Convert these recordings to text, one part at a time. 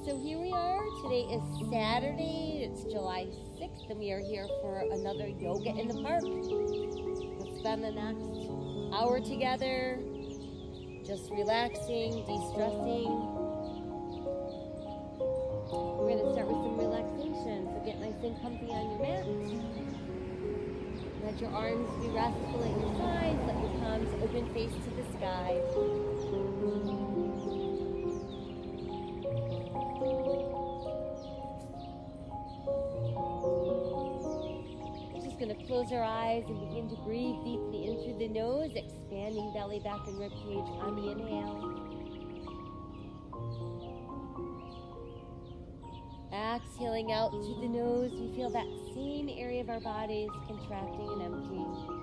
So here we are. Today is Saturday. It's July 6th, and we are here for another Yoga in the Park. Let's spend the next hour together, just relaxing, de-stressing. We're going to start with some relaxation. So get nice and comfy on your mat. Let your arms be restful at your sides. Let your palms open face to the sky. Going to close our eyes and begin to breathe deeply in through the nose, expanding belly, back, and rib cage on the inhale. Exhaling out through the nose, we feel that same area of our bodies contracting and emptying.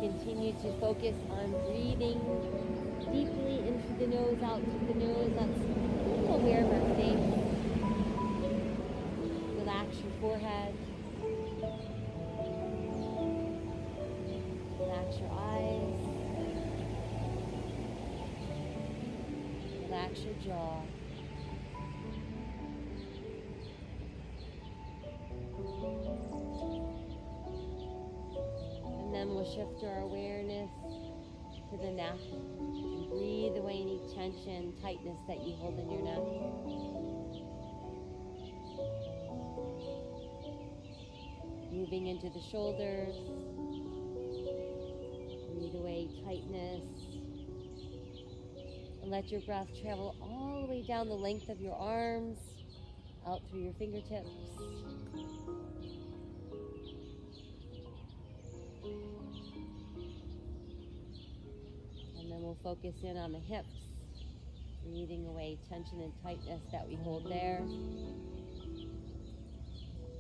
Continue to focus on breathing deeply in through the nose, out through the nose. Let's become aware of our face. Relax your forehead. Relax your eyes. Relax your jaw. Then we'll shift our awareness to the neck and breathe away any tension, tightness that you hold in your neck. Moving into the shoulders, breathe away tightness, and let your breath travel all the way down the length of your arms, out through your fingertips. And then we'll focus in on the hips, breathing away tension and tightness that we hold there.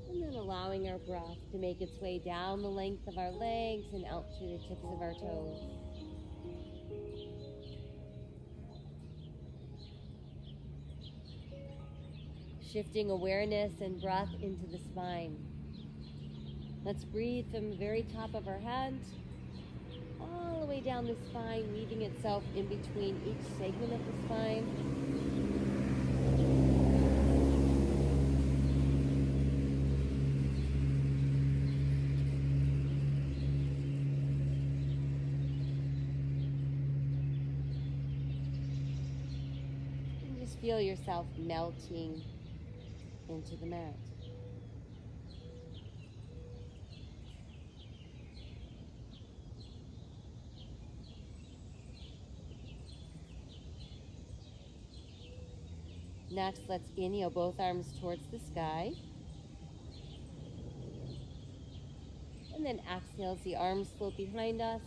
And then allowing our breath to make its way down the length of our legs and out through the tips of our toes. Shifting awareness and breath into the spine. Let's breathe from the very top of our head all the way down the spine, weaving itself in between each segment of the spine. And just feel yourself melting into the mat. Next, let's inhale both arms towards the sky. And then exhale as the arms float behind us.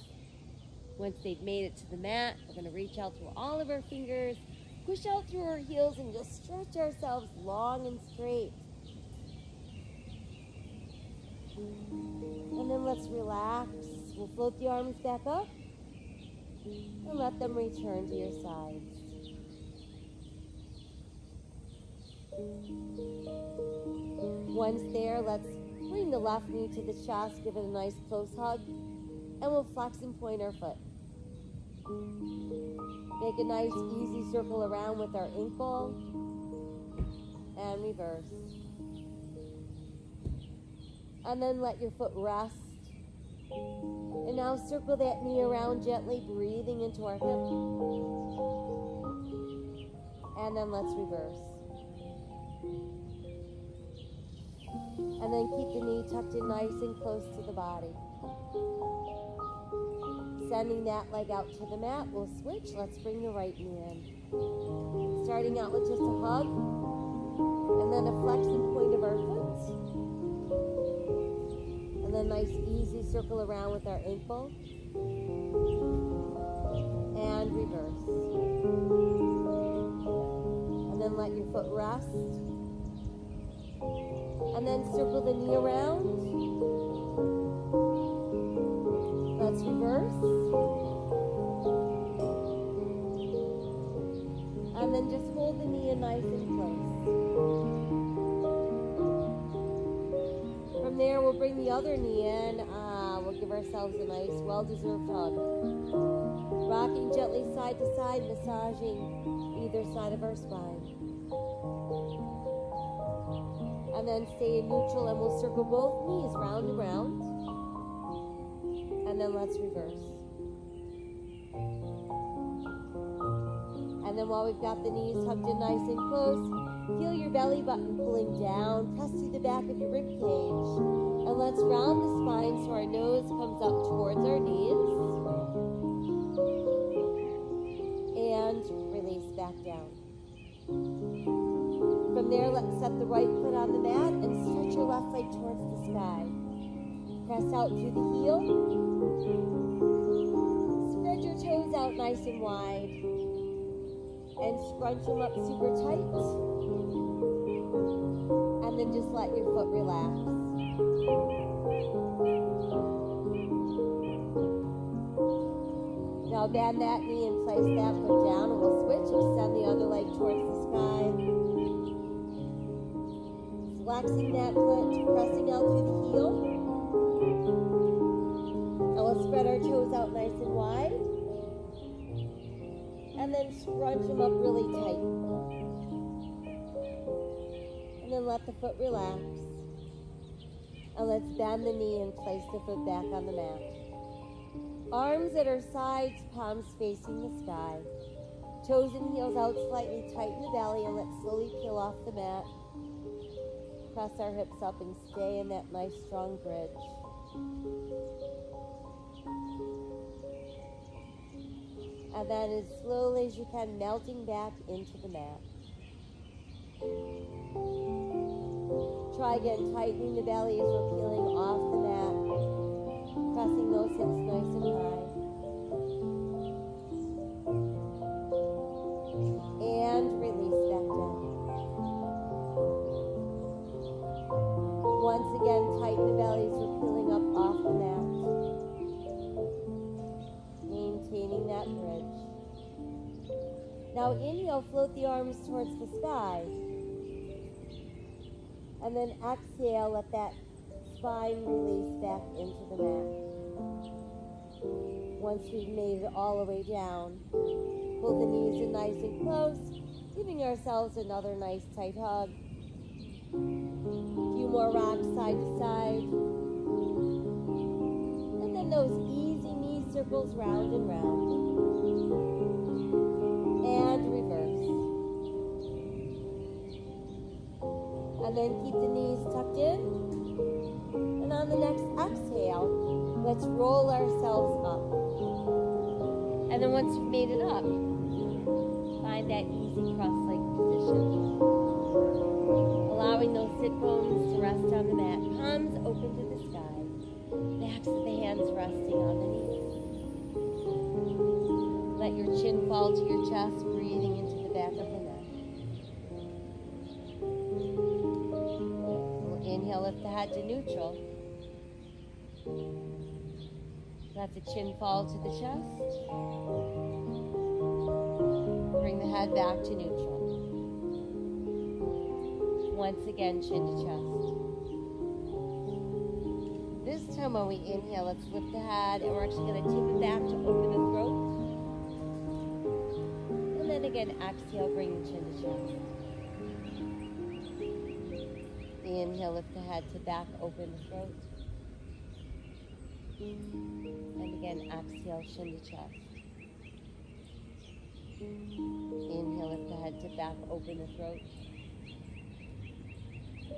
Once they've made it to the mat, we're going to reach out through all of our fingers, push out through our heels, and just stretch ourselves long and straight. And then let's relax. We'll float the arms back up and let them return to your sides. Once there, let's bring the left knee to the chest, give it a nice close hug, and we'll flex and point our foot. Make a nice easy circle around with our ankle, and reverse. And then let your foot rest. And now circle that knee around gently, breathing into our hip. And then let's reverse. And then keep the knee tucked in nice and close to the body. Sending that leg out to the mat, we'll switch. Let's bring the right knee in. Starting out with just a hug, and then a flexion point of our foot. And then nice easy circle around with our ankle. And reverse. And then let your foot rest. And then circle the knee around. Let's reverse. And then just hold the knee in nice and close. bring the other knee in. We'll give ourselves a nice, well-deserved hug. Rocking gently side to side, massaging either side of our spine. And then stay in neutral, and we'll circle both knees round and round. And then let's reverse. And then while we've got the knees hugged in nice and close, feel your belly button pulling down, press through the back of your rib cage. And let's round the spine so our nose comes up towards our knees. And release back down. From there, let's set the right foot on the mat and stretch your left leg towards the sky. Press out through the heel. Spread your toes out nice and wide. And scrunch them up super tight. And then just let your foot relax. Now bend that knee and place that foot down, and we'll switch. Extend the other leg towards the sky. Flexing that foot, pressing out through the heel. And we'll spread our toes out nice and wide. And then scrunch them up really tight. And then let the foot relax. And let's bend the knee and place the foot back on the mat. Arms at our sides, palms facing the sky. Toes and heels out slightly, tighten the belly, and let's slowly peel off the mat. Press our hips up and stay in that nice strong bridge. And then as slowly as you can, melting back into the mat. Try again, tightening the belly as we're peeling off the mat. Pressing those hips nice and high. And release back down. Once again, tighten the belly as we're peeling up off the mat. Maintaining that bridge. Now inhale, float the arms towards the sky. And then exhale, let that spine release back into the mat. Once we've made it all the way down, pull the knees in nice and close, giving ourselves another nice tight hug. A few more rocks side to side. And then those easy knee circles round and round. And reverse. And then keep the knees tucked in. And on the next exhale, let's roll ourselves up. And then once you've made it up, find that easy cross-leg position. Allowing those sit bones to rest on the mat. Palms open to the sky. Backs of the hands resting on the knees. Let your chin fall to your chest, breathing into the back of the neck. We'll inhale, lift the head to neutral. Let the chin fall to the chest. Bring the head back to neutral. Once again, chin to chest. This time when we inhale, let's lift the head, and we're actually going to tip it back to open the throat. And then again, exhale, bring the chin to chest. Inhale, lift the head to back, open the throat. And again, exhale, chin to chest. Inhale, lift the head to back, open the throat.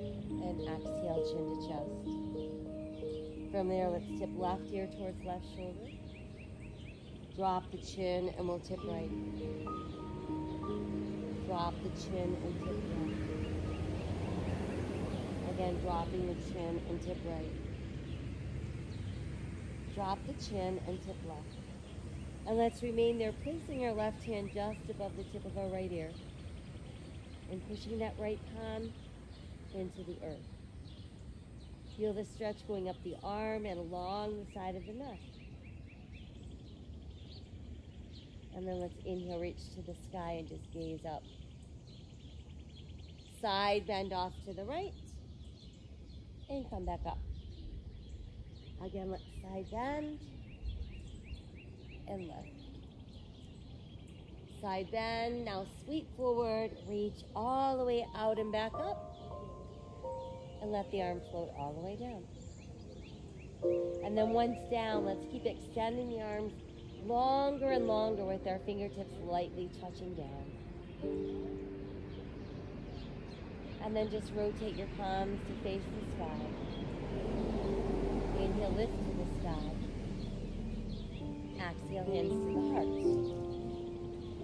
And exhale, chin to chest. From there, let's tip left ear towards left shoulder. Drop the chin, and we'll tip right. Drop the chin and tip left. Again, dropping the chin and tip right. Drop the chin and tip left. And let's remain there, placing our left hand just above the tip of our right ear. And pushing that right palm into the earth. Feel the stretch going up the arm and along the side of the neck. And then let's inhale, reach to the sky and just gaze up. Side bend off to the right. And come back up. Again, let's side bend and lift. Side bend, now sweep forward, reach all the way out and back up, and let the arm float all the way down. And then once down, let's keep extending the arms longer and longer with our fingertips lightly touching down. And then just rotate your palms to face the sky. Inhale, lift to the sky. Exhale, hands to the heart.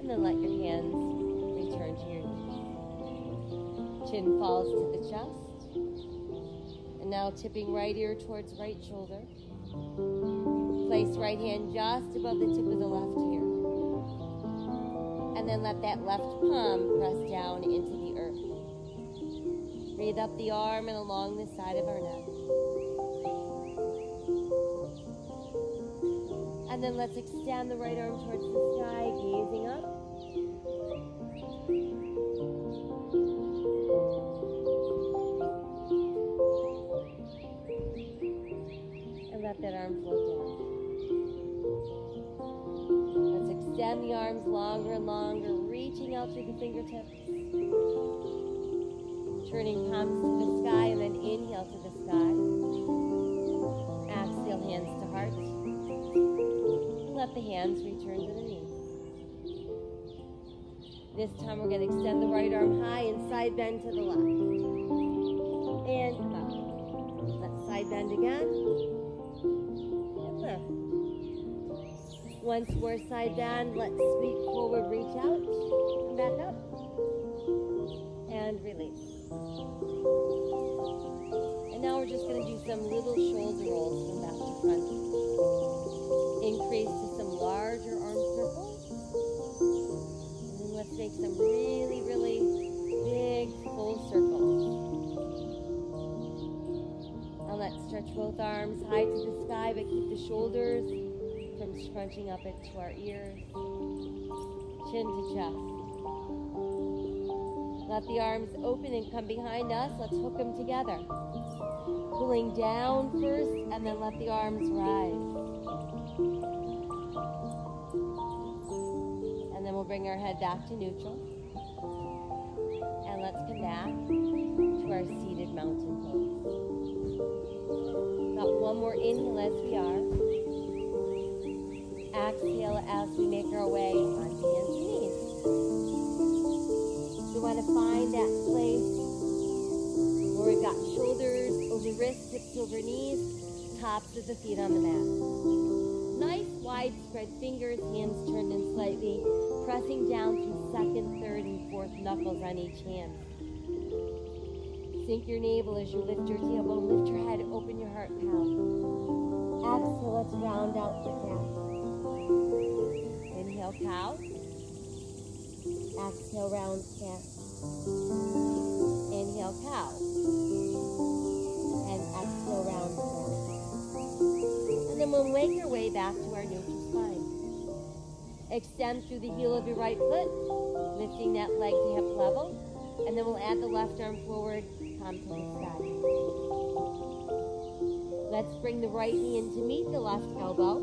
And then let your hands return to your knees. Chin falls to the chest. And now tipping right ear towards right shoulder. Place right hand just above the tip of the left ear. And then let that left palm press down into the earth. Breathe up the arm and along the side of our neck. And then let's extend the right arm towards the sky, gazing up. And let that arm float down. Let's extend the arms longer and longer, reaching out through the fingertips. Turning palms to the sky and then inhale to the sky. Exhale, hands to heart. Let the hands return to the knees. This time we're going to extend the right arm high and side bend to the left. And up. Let's side bend again. And lift. Once more side bend, let's sweep forward, reach out. Come back up. And release. And now we're just going to do some little shoulder rolls from back to front. Increase to some larger arm circles. And then let's make some really, really big full circles. Now let's stretch both arms high to the sky, but keep the shoulders from scrunching up into our ears. Chin to chest. Let the arms open and come behind us. Let's hook them together. Pulling down first, and then let the arms rise. And then we'll bring our head back to neutral. And let's come back to our seated mountain pose. Got one more inhale as we are. Exhale as we make our way onto hands and knees. We want to find that place where we've got shoulders over wrists, hips over knees, tops of the feet on the mat. Nice wide spread fingers, hands turned in slightly, pressing down through second, third, and fourth knuckles on each hand. Sink your navel as you lift your tailbone, lift your head, open your heart, cow. Exhale, let's round out the cat. Inhale, cow. Exhale, round cat. Inhale, cow. And exhale, round cat. And then we'll make our way back to our neutral spine. Extend through the heel of your right foot, lifting that leg to hip level. And then we'll add the left arm forward, palm to the sky. Let's bring the right knee in to meet the left elbow.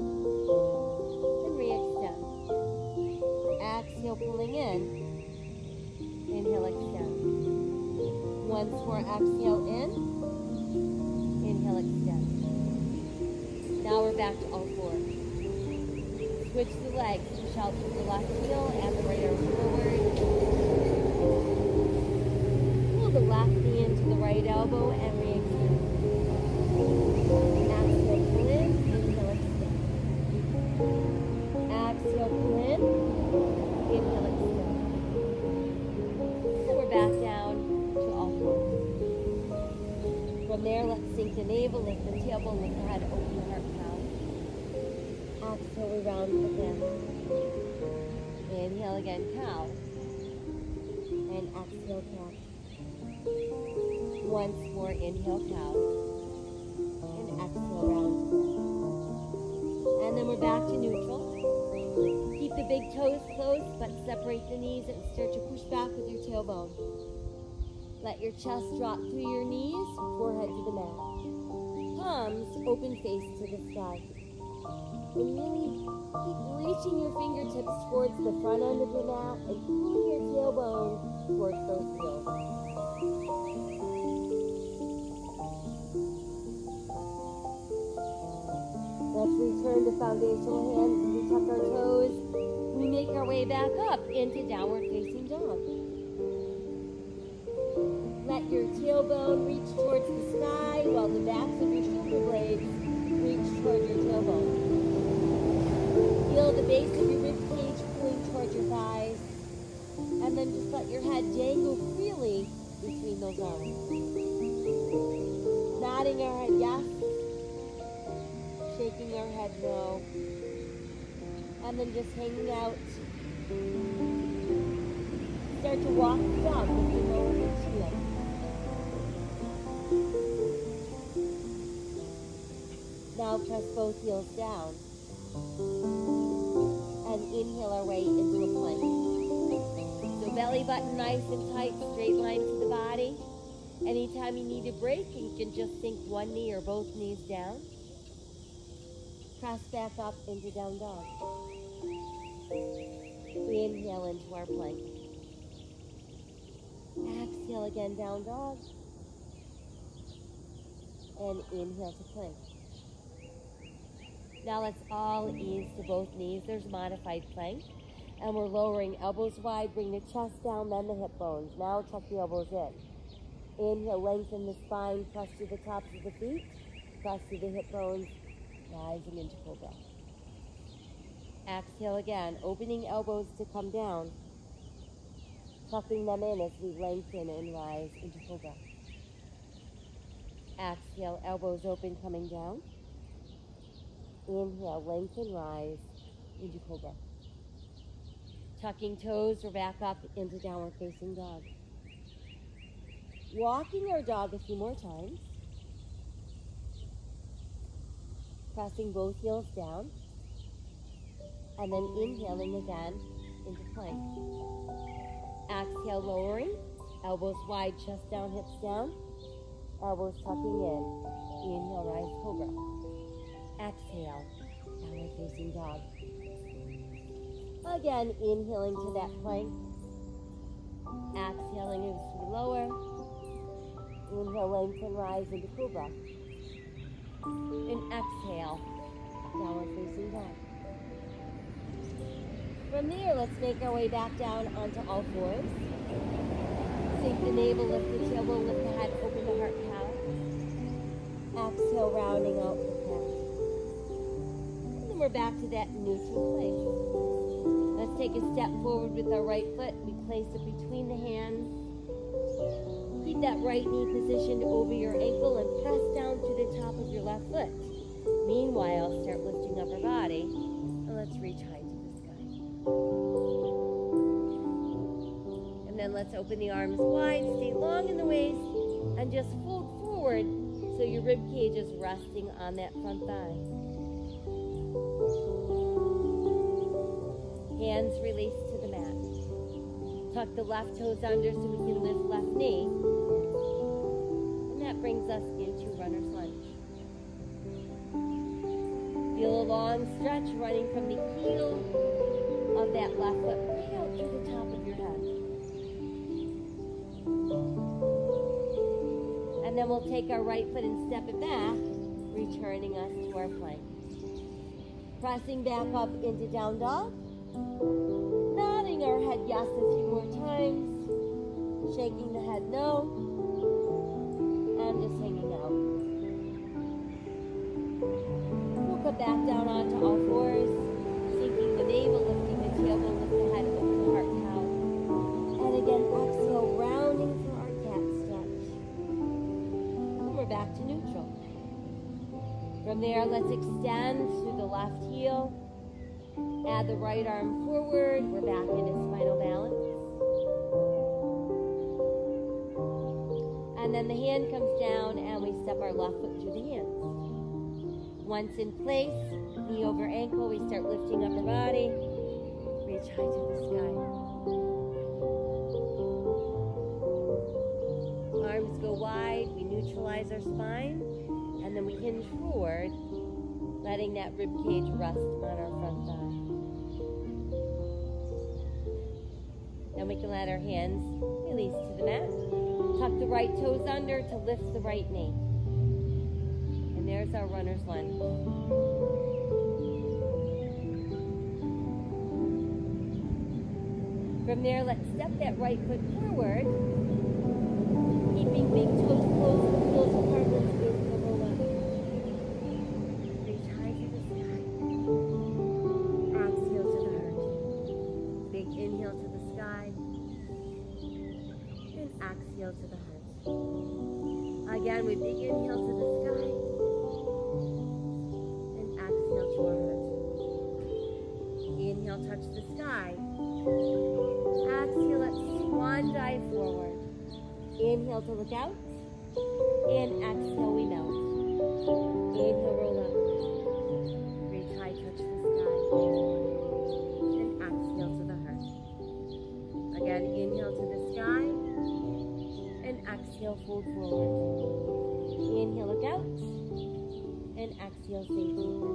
And re-extend. Exhale, pulling in. Inhale, extend. Once more, exhale in. Inhale, extend. Now we're back to all fours. Switch the legs to shout through the left heel and the right arm forward. Pull the left knee into the right elbow and re-extend. Exhale, pull in. Inhale, extend. Exhale, pull in. Inhale, extend. Back down to all fours. From there, let's sink the navel, lift the tailbone, lift the head, open the heart, cow. Exhale, we round again. Inhale again, cow. And exhale, cat. Once more, inhale, cow. And exhale, round. And then we're back to neutral. Keep the big toes closed, but separate the knees and start to push back with your tailbone. Let your chest drop through your knees, forehead to the mat. Palms open open face to the sky. And really keep reaching your fingertips towards the front end of your mat and pulling your tailbone towards those heels. Let's return to foundational hands. We tuck our toes. We make our way back up into downward facing dog. Let your tailbone reach towards the sky while the backs of your shoulder blades reach toward your tailbone. Feel the base of your rib cage pulling toward your thighs. And then just let your head dangle freely between those arms. Nodding our head yes. Shaking our head no. And then just hanging out. Start to walk the dog with your lower each heel. Now press both heels down. And inhale our way into a plank. So belly button nice and tight, straight line to the body. Anytime you need a break, you can just sink one knee or both knees down. Press back up into down dog. We inhale into our plank. Exhale again, down dog. And inhale to plank. Now let's all ease to both knees. There's modified plank. And we're lowering elbows wide. Bring the chest down, then the hip bones. Now tuck the elbows in. Inhale, lengthen the spine. Press to the tops of the feet. Press to the hip bones. Rising into cobra. Exhale again, opening elbows to come down. Tucking them in as we lengthen and rise into cobra. Exhale, elbows open, coming down. Inhale, lengthen, rise into cobra. Tucking toes, we're back up into downward facing dog. Walking our dog a few more times. Pressing both heels down. And then inhaling again into plank. Exhale, lowering. Elbows wide, chest down, hips down. Elbows tucking in. Inhale, rise, cobra. Exhale, downward facing dog. Again, inhaling to that plank. Exhaling as we lower. Inhale, lengthen, rise into cobra. And exhale, downward facing dog. From there, let's make our way back down onto all fours. Sink the navel, lift the tailbone, lift the head, open the heart cow. Exhale, rounding out the cat. And then we're back to that neutral place. Let's take a step forward with our right foot. We place it between the hands. Keep that right knee positioned over your ankle and press down to the top of your left foot. Meanwhile, start lifting up our body. And let's reach high to the sky. And then let's open the arms wide, stay long in the waist, and just fold forward so your rib cage is resting on that front thigh. Hands release to the mat. Tuck the left toes under so we can lift left knee. And that brings us into runner's lunge. Feel a long stretch running from the heel of that left foot right out to the top of your head. And then we'll take our right foot and step it back, returning us to our plank. Pressing back up into down dog. Nodding our head yes a few more times. Shaking the head no. And just hanging out. We'll come back down onto all fours. Sinking the navel, lifting the tailbone, lift the head, open the heart cow. And again, exhale, rounding for our cat stretch. And we're back to neutral. From there, let's extend through the left heel. Add the right arm forward. We're back into spinal balance. And then the hand comes down and we step our left foot through the hands. Once in place, knee over ankle, we start lifting up our body. Reach high to the sky. Arms go wide, we neutralize our spine. And And then we hinge forward, letting that rib cage rest on our front thigh. Then we can let our hands release to the mat. Tuck the right toes under to lift the right knee. And there's our runner's lunge. From there, let's step that right foot forward. Keeping big toes closed, heels apart, let's inhale, roll up. Reach high to the sky. Exhale to the heart. Big inhale to the sky. And exhale to the heart. Again, with big inhale to the sky. And exhale to our heart. Inhale, touch the sky. Exhale, let's swan dive forward. Inhale to look out. And exhale, we melt. Inhale, roll up. Reach high, touch the sky. And exhale to the heart. Again, inhale to the sky. And exhale, fold forward. Inhale, look out. And exhale, sink deeper.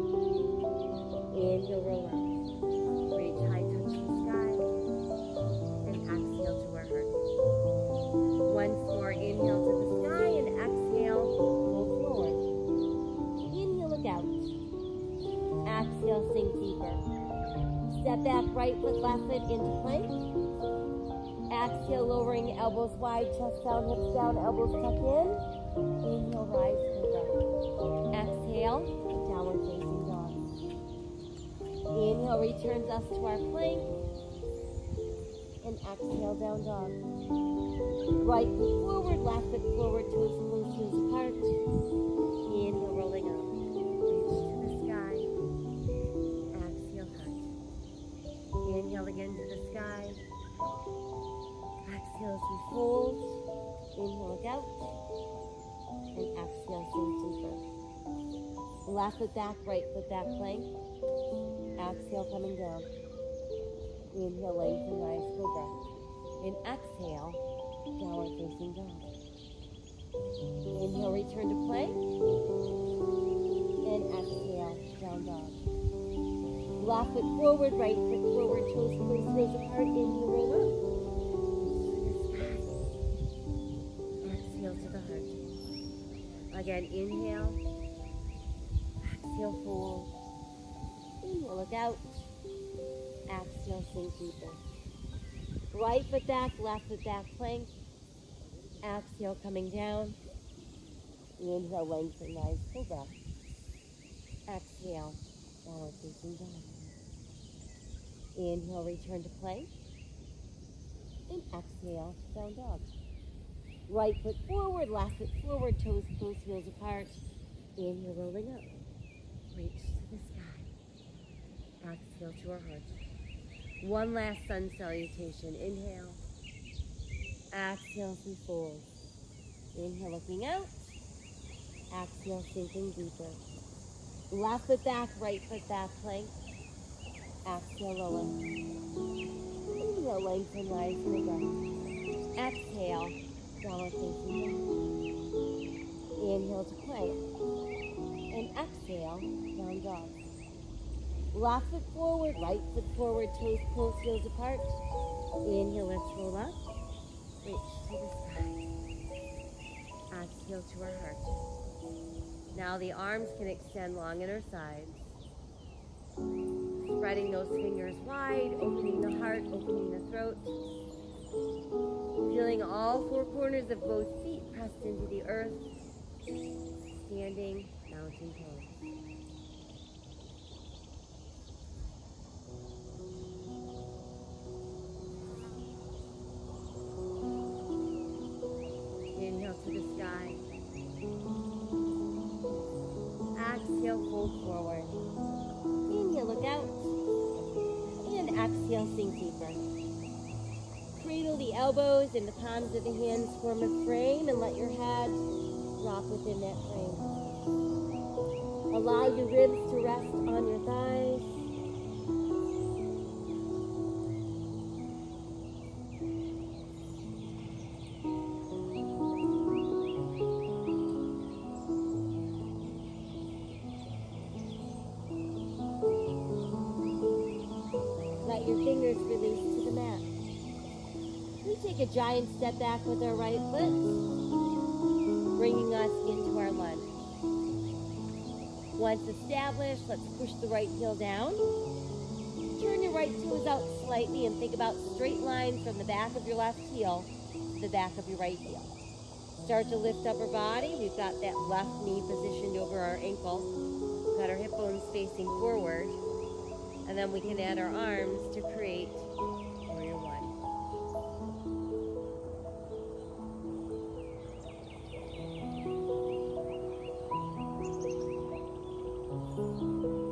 Inhale, roll up. Reach high, touch the sky. And exhale to our heart. Once more, inhale to the sky and exhale, fold forward. Inhale, look out. Exhale, sink deeper. Step back, right foot, left foot into plank. Exhale, lowering elbows wide, chest down, hips down, elbows tuck in. Inhale, rise, cobra. Exhale, downward facing dog. Inhale, returns us to our plank. And exhale, down dog. Right foot forward, left foot forward, toes closed, heels apart. Inhale, rolling up. Reach to the sky. Exhale, heart. Inhale again to the sky. Exhale as we fold. Inhale, look out. And exhale, sink deeper. Left foot back, right foot back plank. Exhale, coming down. Inhale, lengthen, rise, cobra. And exhale, downward facing dog. Inhale, return to plank. And exhale, down dog. Left foot forward, right foot forward, toes closed, heels apart. Inhale, roll up. Exhale to the heart. Again, inhale. Exhale, fold. Inhale, look out. Exhale, sink deeper. Right foot back, left foot back plank. Exhale, coming down. Inhale, lengthen, rise, cobra. Exhale, downward facing dog. Inhale, return to plank. And exhale, down dog. Right foot forward, left foot forward, toes closed, heels apart. Inhale, rolling up. Reach to the sky. Exhale to our heart. One last sun salutation. Inhale. Exhale as we fold. Inhale, looking out. Exhale, sinking deeper. Left foot back, right foot back plank. Exhale, lower. Inhale, lengthen, rise, cobra. Exhale, downward facing dog. Inhale to plank. And exhale, down dog. Left foot forward, right foot forward, toes closed, heels apart. Inhale, let's roll up. Reach to the sky. Exhale to our heart. Now the arms can extend long at our sides. Spreading those fingers wide, opening the heart, opening the throat. Feeling all four corners of both feet pressed into the earth. Standing mountain pose. Inhale to the sky. Exhale, fold forward. Inhale, look out. And exhale, sink deeper. Cradle the elbows and the palms of the hands, form a frame, and let your head drop within that frame. Allow your ribs to rest on your thighs. your fingers release to the mat. We take a giant step back with our right foot, bringing us into our lunge. Once established, let's push the right heel down. Turn your right toes out slightly and think about straight line from the back of your left heel to the back of your right heel. Start to lift upper body. We've got that left knee positioned over our ankle. We've got our hip bones facing forward. And then we can add our arms to create Warrior One.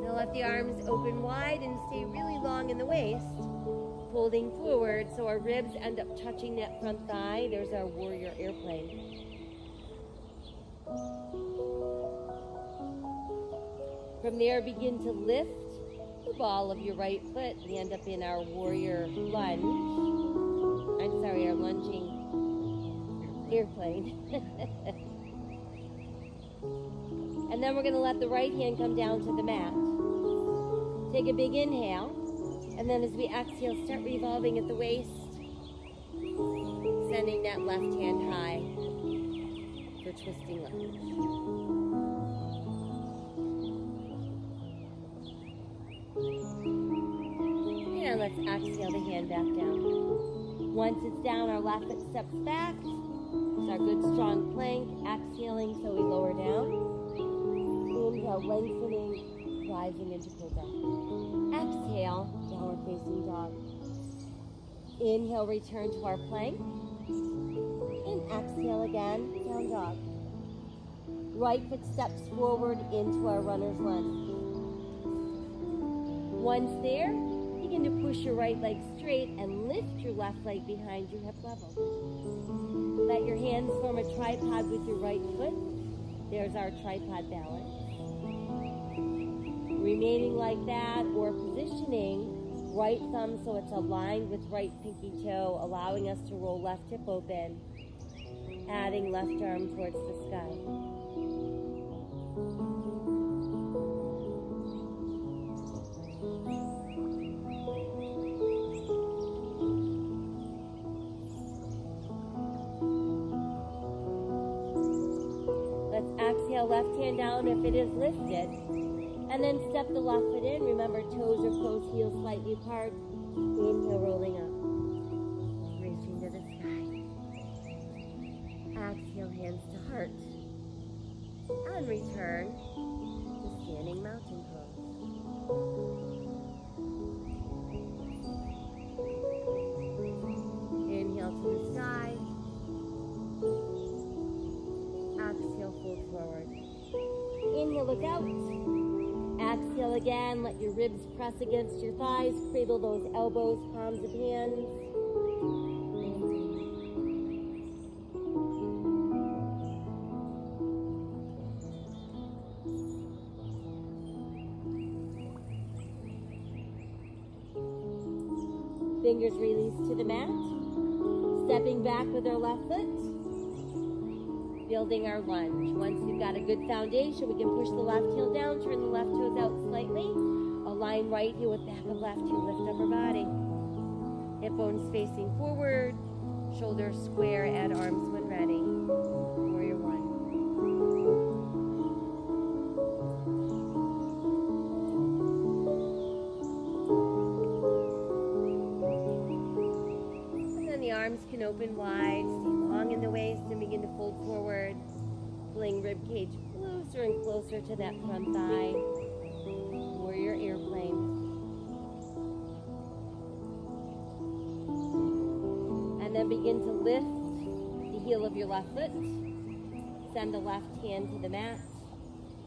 Now let the arms open wide and stay really long in the waist, folding forward so our ribs end up touching that front thigh. There's our warrior airplane. From there, begin to lift the ball of your right foot. We end up in our warrior lunge. I'm sorry, our lunging airplane. And then we're going to let the right hand come down to the mat. Take a big inhale. And then as we exhale, start revolving at the waist, sending that left hand high for twisting lunge. And let's exhale the hand back down. Once it's down, our left foot steps back. It's our good strong plank. Exhaling, so we lower down. Inhale, lengthening, rising into cobra. Exhale, downward facing dog. Inhale, return to our plank. And exhale again, down dog. Right foot steps forward into our runner's lunge. Once there, begin to push your right leg straight and lift your left leg behind you hip level. Let your hands form a tripod with your right foot. There's our tripod balance. Remaining like that, or positioning right thumb so it's aligned with right pinky toe, allowing us to roll left hip open, adding left arm towards the sky. Let's exhale, left hand down if it is lifted. And then step the left foot in. Remember, toes are close, heels slightly apart. Inhale, rolling up. Reaching to the sky. Exhale, hands to heart. And return to standing mountain pose. Inhale to the sky. Exhale, fold forward. Inhale, look out. Exhale again, let your ribs press against your thighs, cradle those elbows, palms of hands. Fingers release to the mat. Stepping back with our left foot. Building our lunge. Once we've got a good foundation, we can push the left heel down, turn the left toes out slightly, align right heel with back of left heel, lift upper body. Hip bones facing forward, shoulders square, add arms when ready. Warrior One. And then the arms can open wide, stay long in the waist, and begin to fold forward, pulling rib cage closer and closer to that front thigh. Warrior airplane. And then begin to lift the heel of your left foot. Send the left hand to the mat.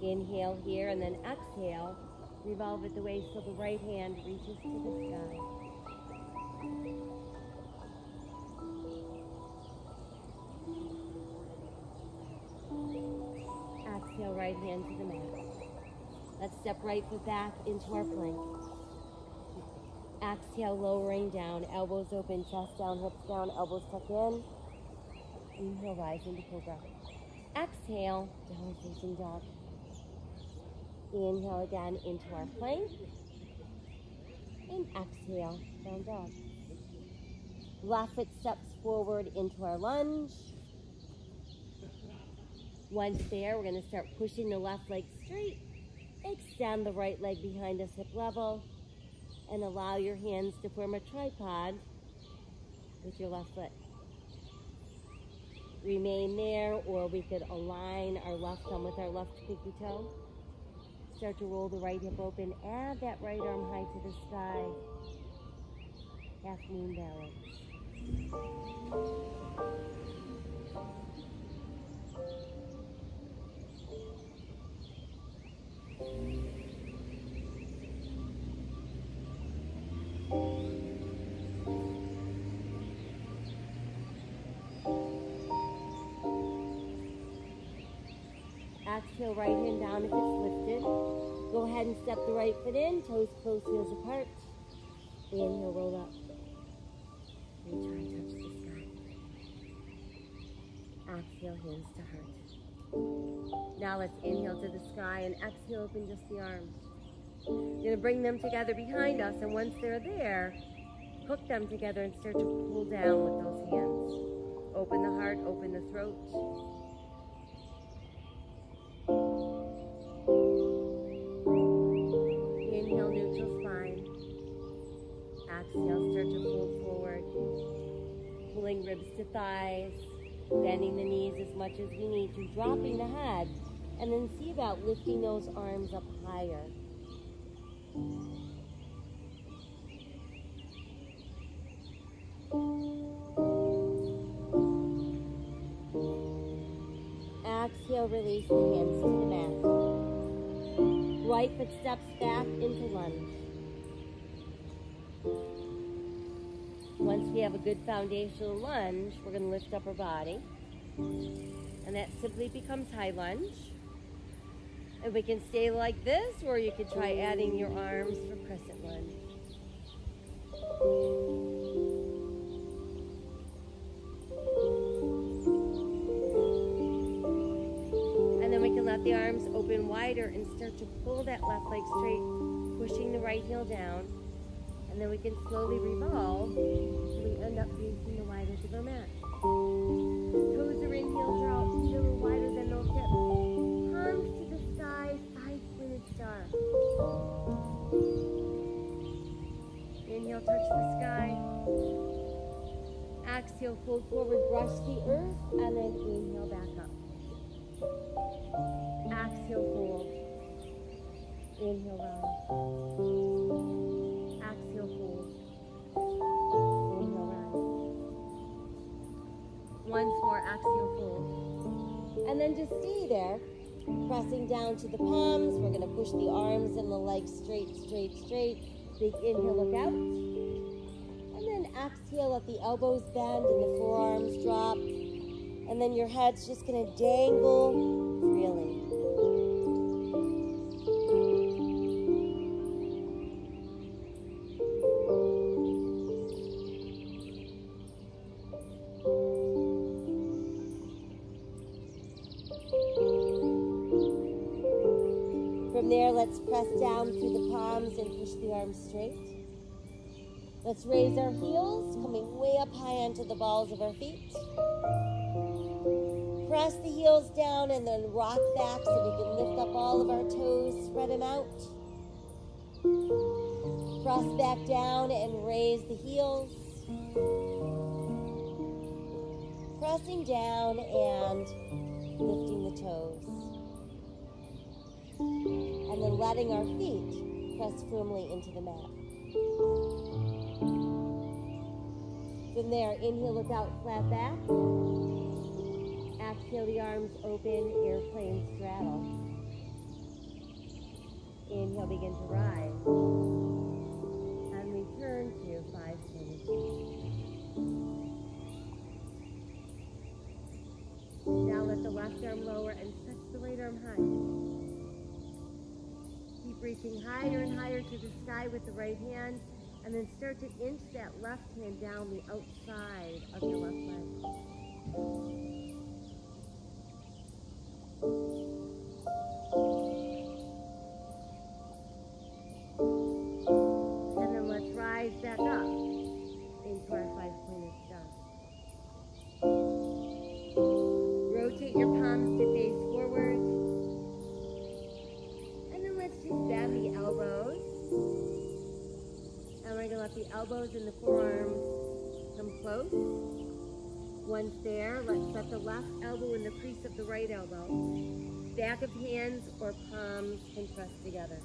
Inhale here, and then exhale. Revolve at the waist so the right hand reaches to the sky. Exhale, right hand to the mat. Let's step right foot back into our plank. Exhale, lowering down, elbows open, chest down, hips down, elbows tuck in. Inhale, rise into cobra. Exhale, downward facing dog. Inhale again into our plank. And exhale, down dog. Left foot steps forward into our lunge. Once there, we're going to start pushing the left leg straight. Extend the right leg behind us, hip level. And allow your hands to form a tripod with your left foot. Remain there, or we could align our left thumb with our left pinky toe. Start to roll the right hip open. Add that right arm high to the sky. Half moon balance. Exhale, right hand down if it's lifted. Go ahead and step the right foot in, toes close, heels apart. Inhale, roll up. And try to touch the sky. Exhale, hands to heart. Now let's inhale to the sky and exhale, open just the arms. You're going to bring them together behind us, and once they're there, hook them together and start to pull down with those hands. Open the heart, open the throat. Inhale, neutral spine. Exhale, start to fold forward. Pulling ribs to thighs. Bending the knees as much as we need to. Dropping the head. And then see about lifting those arms up higher. Exhale, release the hands to the mat. Right foot steps back into lunge. Once we have a good foundational lunge, we're going to lift up our body. And that simply becomes high lunge. And we can stay like this, or you could try adding your arms for crescent lunge. And then we can let the arms open wider and start to pull that left leg straight, pushing the right heel down. And then we can slowly revolve until we end up facing the wide edge of our mat. Toes are in, heels are out, feet a little wider than those hips. Palms to the sky, side pointed star. Inhale, touch the sky. Exhale, fold forward, brush the earth, and then inhale back up. Exhale, fold. Inhale, round. Exhale, fold. Inhale, rise. Once more, exhale, fold. And then just stay there, pressing down to the palms. We're going to push the arms and the legs straight, straight, straight. Big inhale, look out. And then exhale, let the elbows bend and the forearms drop. And then your head's just going to dangle freely. From there, let's press down through the palms and push the arms straight. Let's raise our heels, coming way up high onto the balls of our feet. Press the heels down and then rock back so we can lift up all of our toes, spread them out. Press back down and raise the heels. Pressing down and lifting the toes. And then letting our feet press firmly into the mat. From there, inhale, look out, flat back. Exhale, the arms open, airplane straddle. Inhale, begin to rise. And return to 5-10. Now let the left arm lower and touch the right arm high. Keep reaching higher and higher to the sky with the right hand, and then start to inch that left hand down the outside of your left leg. And then let's Once there, let's set the left elbow in the crease of the right elbow. Back of hands or palms can press together.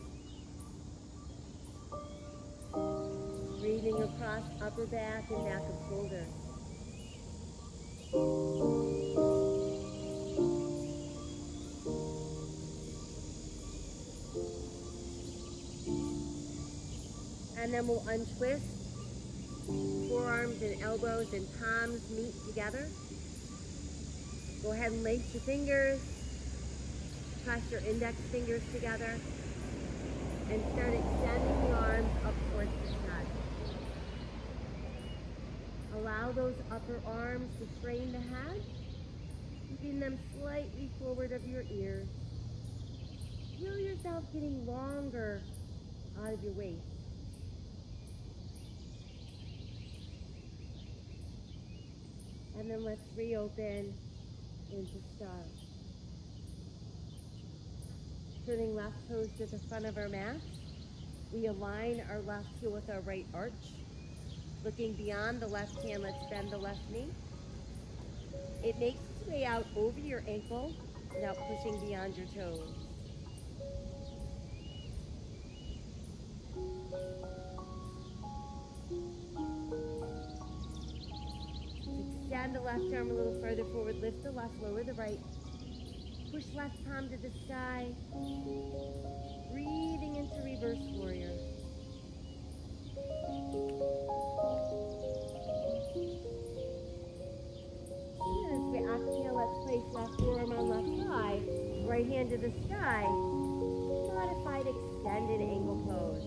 Breathing across upper back and back of shoulder. And then we'll untwist. Forearms and elbows and palms meet together. Go ahead and lace your fingers. Press your index fingers together. And start extending the arms up towards the sky. Allow those upper arms to frame the head, keeping them slightly forward of your ears. Feel yourself getting longer out of your waist. And then let's reopen into star. Turning left toes to the front of our mat. We align our left heel with our right arch. Looking beyond the left hand, let's bend the left knee. It makes its way out over your ankle without pushing beyond your toes. Extend the left arm a little further forward. Lift the left, lower the right. Push left palm to the sky. Breathing into reverse warrior. And as we exhale, let's place left forearm on left thigh. Right hand to the sky. Modified extended angle pose.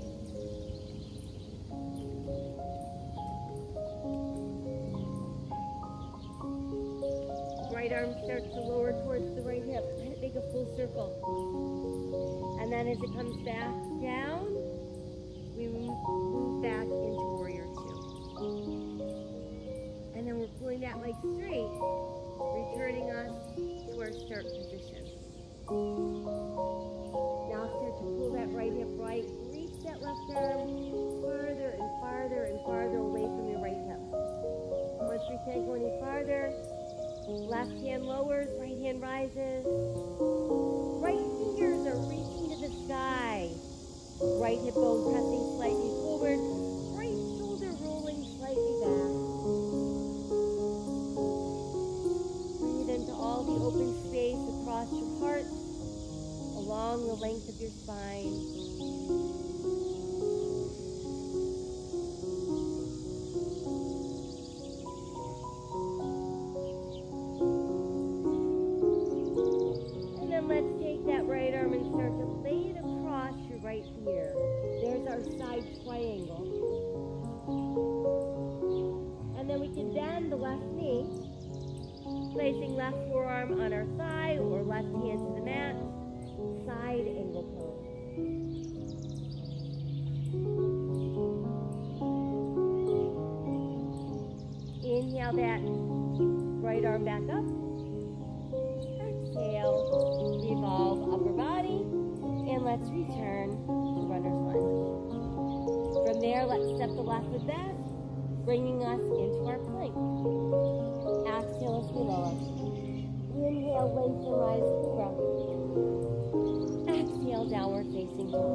Right arm starts to lower towards the right hip. Make a full circle. And then as it comes back down, we move back into warrior two. And then we're pulling that leg straight, returning us to our start position. Now start to pull that right hip right. Reach that left arm farther and farther and farther away from your right hip. Once you can't go any farther, left hand lowers, right hand rises. Right fingers are reaching to the sky. Right hip bone pressing slightly forward. Right shoulder rolling slightly back. Breathe into all the open space across your heart, along the length of your spine. Let's take that right arm and start to lay it across your right ear. There's our side triangle. And then we can bend the left knee, placing left forearm on our thigh or left hand to the mat. Side angle pose. Inhale that right arm back up. Exhale, revolve upper body, and let's return to runner's lunge. From there, let's step the left foot back, bringing us into our plank. Exhale as we lower. Inhale, lengthen, rise, cobra. Exhale, downward facing dog.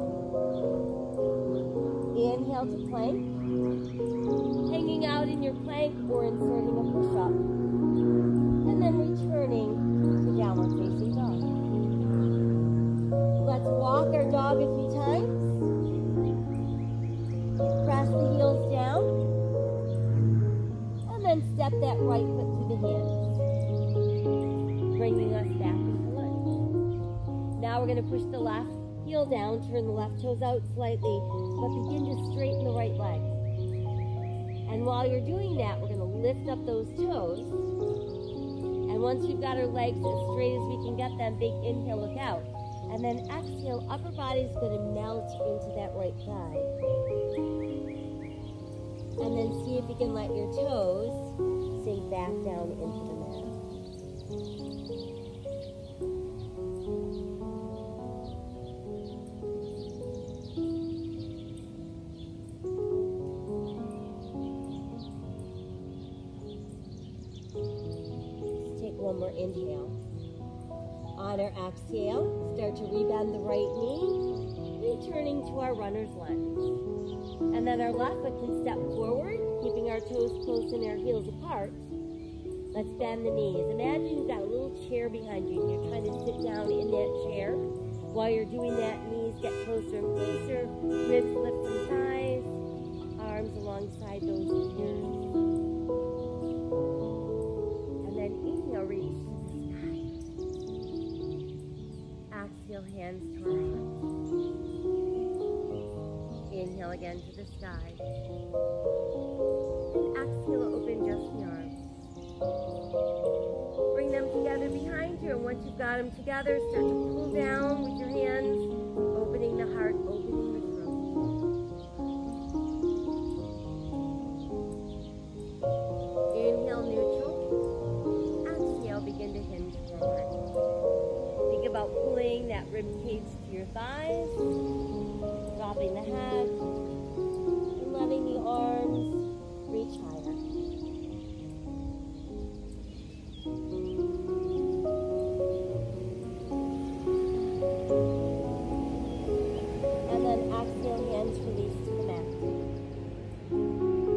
Inhale to plank, hanging out in your plank or inserting a push-up, and then returning to downward facing dog. Let's walk our dog a few times. Press the heels down, and then step that right foot to the hands, bringing us back into lunge. Now we're going to push the left heel down, turn the left toes out slightly, but begin to straighten the right leg. And while you're doing that, we're going to lift up those toes. And once we've got our legs as straight as we can get them, big inhale, look out. And then exhale, upper body's going to melt into that right thigh. And then see if you can let your toes sink back down into the mat. inhale. On our exhale, start to rebend the right knee, returning to our runner's lunge. And then our left foot can step forward, keeping our toes close and our heels apart. Let's bend the knees. Imagine you've got a little chair behind you and you're trying to sit down in that chair. While you're doing that, knees get closer and closer, ribs lift from thighs, arms alongside those ears. And then inhale, reach to the sky. Exhale, hands to our hearts. Inhale again to the sky. And exhale, open just the arms. Bring them together behind you, and once you've got them together, start to pull down with your hands, opening the heart, opening the throat. Inhale, neutral. Exhale, begin to hinge forward. Think about pulling that rib cage to your thighs, dropping the head, and letting the arms reach higher.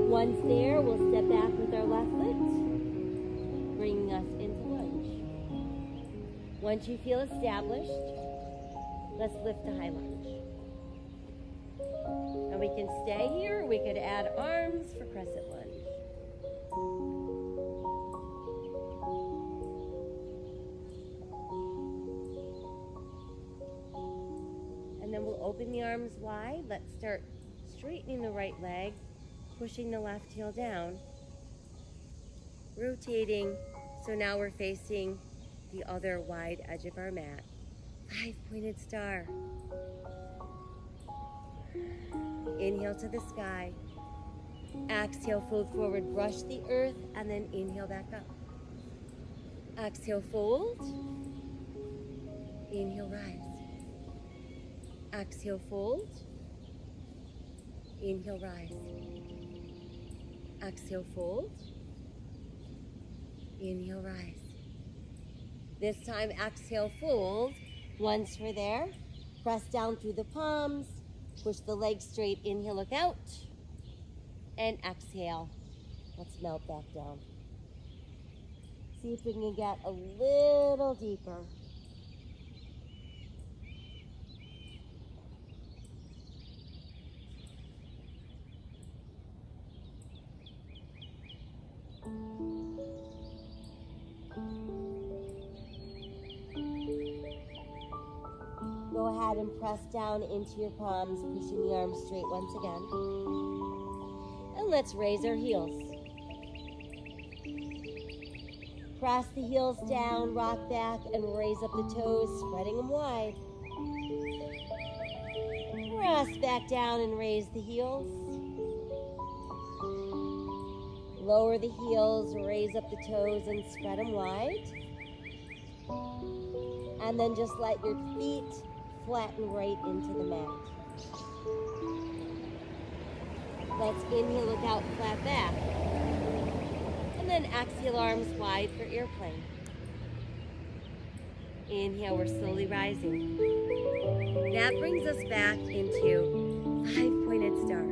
Once there, we'll step back with our left foot, bringing us into lunge. Once you feel established, let's lift to high lunge. And we can stay here, or we could add arms for crescent lunge. And then we'll open the arms wide. Let's start straightening the right leg, pushing the left heel down, rotating, so now we're facing the other wide edge of our mat. 5-pointed star. Inhale to the sky. Exhale, fold forward, brush the earth, and then inhale back up. Exhale, fold. Inhale, rise. Exhale, fold. Inhale, rise. Exhale, fold. Inhale, rise. This time, exhale, fold. Once we're there, press down through the palms, push the legs straight, inhale, look out, and exhale. Let's melt back down. See if we can get a little deeper. Go ahead and press down into your palms, pushing the arms straight once again. And let's raise our heels. Press the heels down, rock back, and raise up the toes, spreading them wide. Press back down and raise the heels. Lower the heels, raise up the toes, and spread them wide. And then just let your feet flatten right into the mat. Let's inhale, look out, flat back. And then exhale, arms wide for airplane. Inhale, we're slowly rising. That brings us back into 5-pointed star.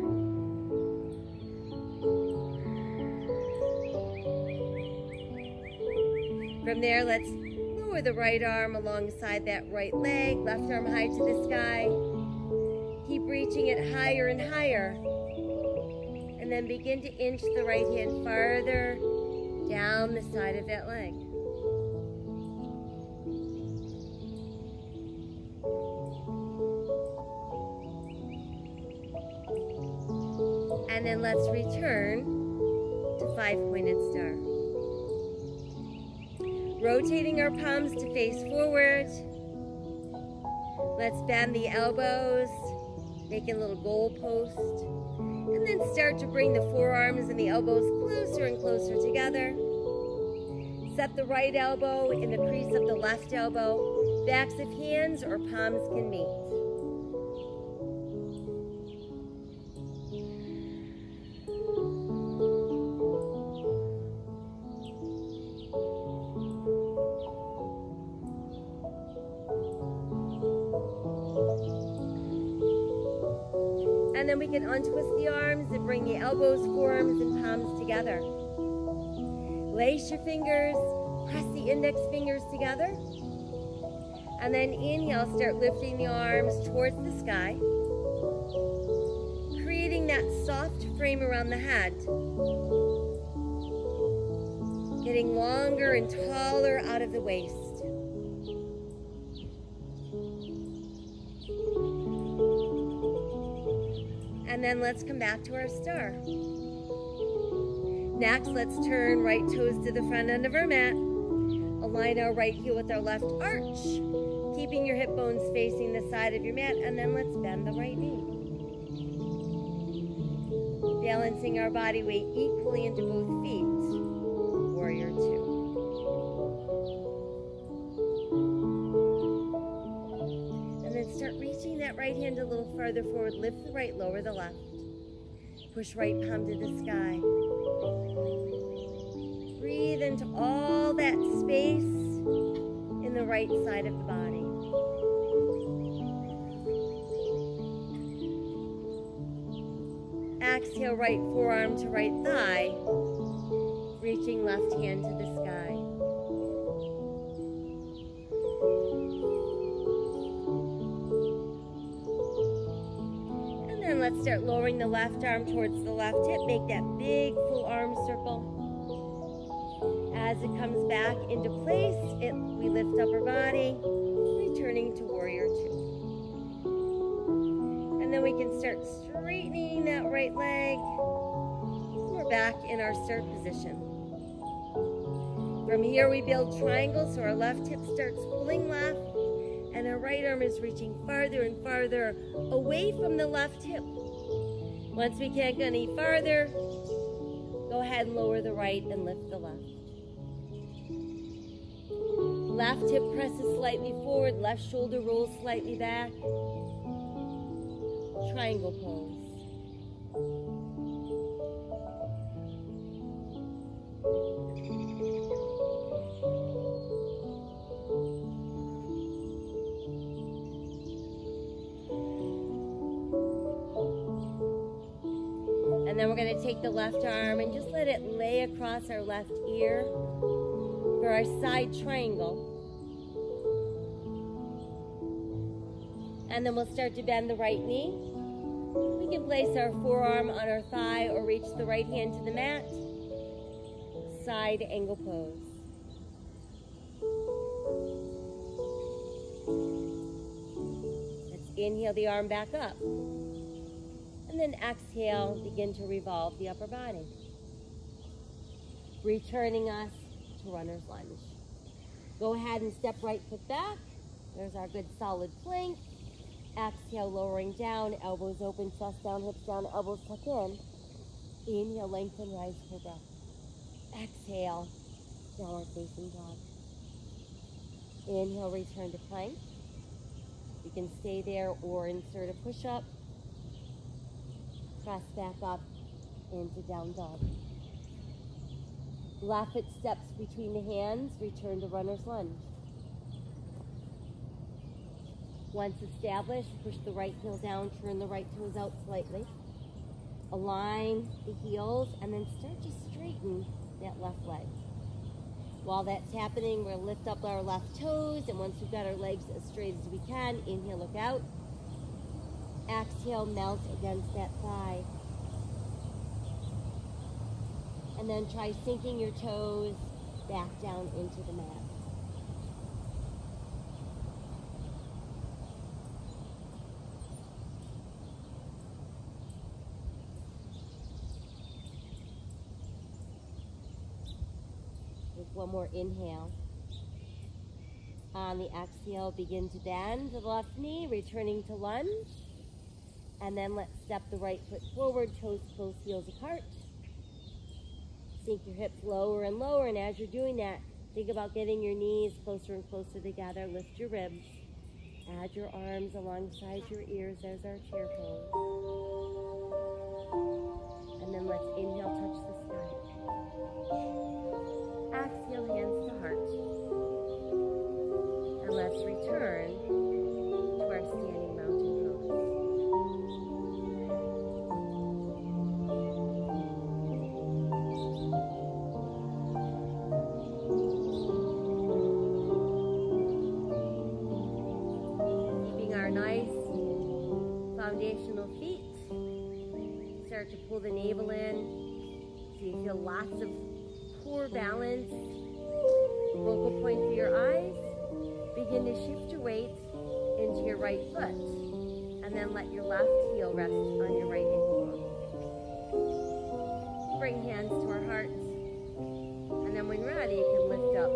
From there, let's lower the right arm alongside that right leg, left arm high to the sky. Keep reaching it higher and higher. And then begin to inch the right hand farther down the side of that leg. And then let's return to 5-pointed star. Rotating our palms to face forward. Let's bend the elbows, making a little goalpost. And then start to bring the forearms and the elbows closer and closer together. Set the right elbow in the crease of the left elbow. Backs of hands or palms can meet. And then we can untwist the arms and bring the elbows, forearms, and palms together. Lace your fingers, press the index fingers together. And then inhale, start lifting the arms towards the sky, creating that soft frame around the head. Getting longer and taller out of the waist. And then let's come back to our star. Next, let's turn right toes to the front end of our mat. Align our right heel with our left arch, keeping your hip bones facing the side of your mat, and then let's bend the right knee. Balancing our body weight equally into both feet. Warrior two. And then start reaching that right hand a little farther forward. Lift the right, lower the left. Push right palm to the sky. Breathe into all that space in the right side of the body. Exhale, right forearm to right thigh, reaching left hand to the sky. And then let's start lowering the left arm towards the left hip. Make that big full arm circle. As it comes back into place, we lift up our body, returning to warrior two. And then we can start straightening that right leg. We're back in our start position. From here we build triangles, so our left hip starts pulling left, and our right arm is reaching farther and farther away from the left hip. Once we can't go any farther, go ahead and lower the right and lift the left. Left hip presses slightly forward, left shoulder rolls slightly back. Triangle pose. And then we're going to take the left arm and just let it lay across our left ear for our side triangle. And then we'll start to bend the right knee. We can place our forearm on our thigh or reach the right hand to the mat. Side angle pose. Let's inhale the arm back up. And then exhale, begin to revolve the upper body. Returning us to runner's lunge. Go ahead and step right foot back. There's our good solid plank. Exhale, lowering down, elbows open, chest down, hips down, elbows tuck in. Inhale, lengthen, rise for breath. Exhale, downward facing dog. Inhale, return to plank. You can stay there or insert a push-up. Press back up into down dog. Left foot steps between the hands, return to runner's lunge. Once established, push the right heel down, turn the right toes out slightly. Align the heels, and then start to straighten that left leg. While that's happening, we'll lift up our left toes, and once we've got our legs as straight as we can, inhale, look out. Exhale, melt against that thigh. And then try sinking your toes back down into the mat. With one more inhale. On the exhale, begin to bend the left knee, returning to lunge. And then let's step the right foot forward, toes close, heels apart. Sink your hips lower and lower, and as you're doing that, think about getting your knees closer and closer together. Lift your ribs. Add your arms alongside your ears. There's our chair pose. And then let's inhale, touch the sky. Exhale, hands to heart. And let's return to our standing mountain pose. nice foundational feet. Start to pull the navel in so you feel lots of core balance. Focal point for your eyes. Begin to shift your weight into your right foot. And then let your left heel rest on your right ankle. Bring hands to our hearts. And then when ready, you can lift up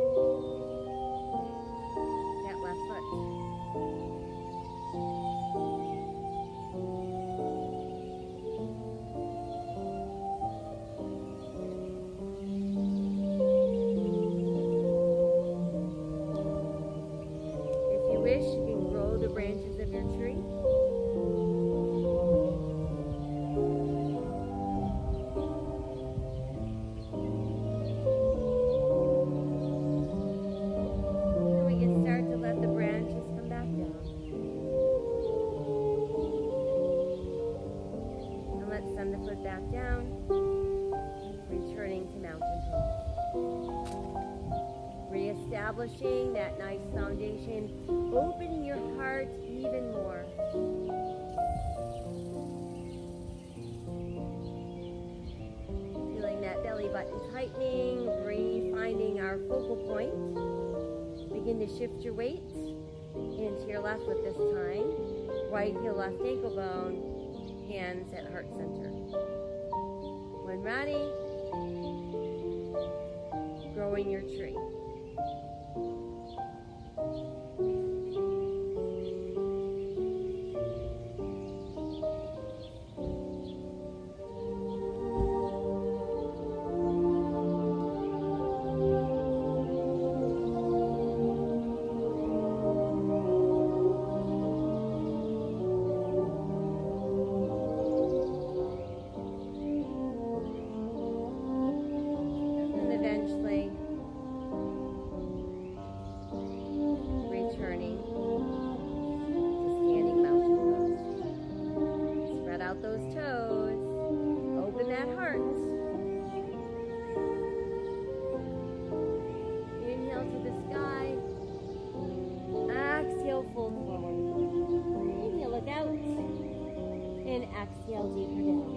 that left foot. If you wish, you can grow the branches of your tree. Establishing that nice foundation, opening your heart even more. Feeling that belly button tightening, finding our focal point. Begin to shift your weight into your left foot this time. Right heel, left ankle bone, hands at heart center. When ready, growing your tree. Exhale deeper down.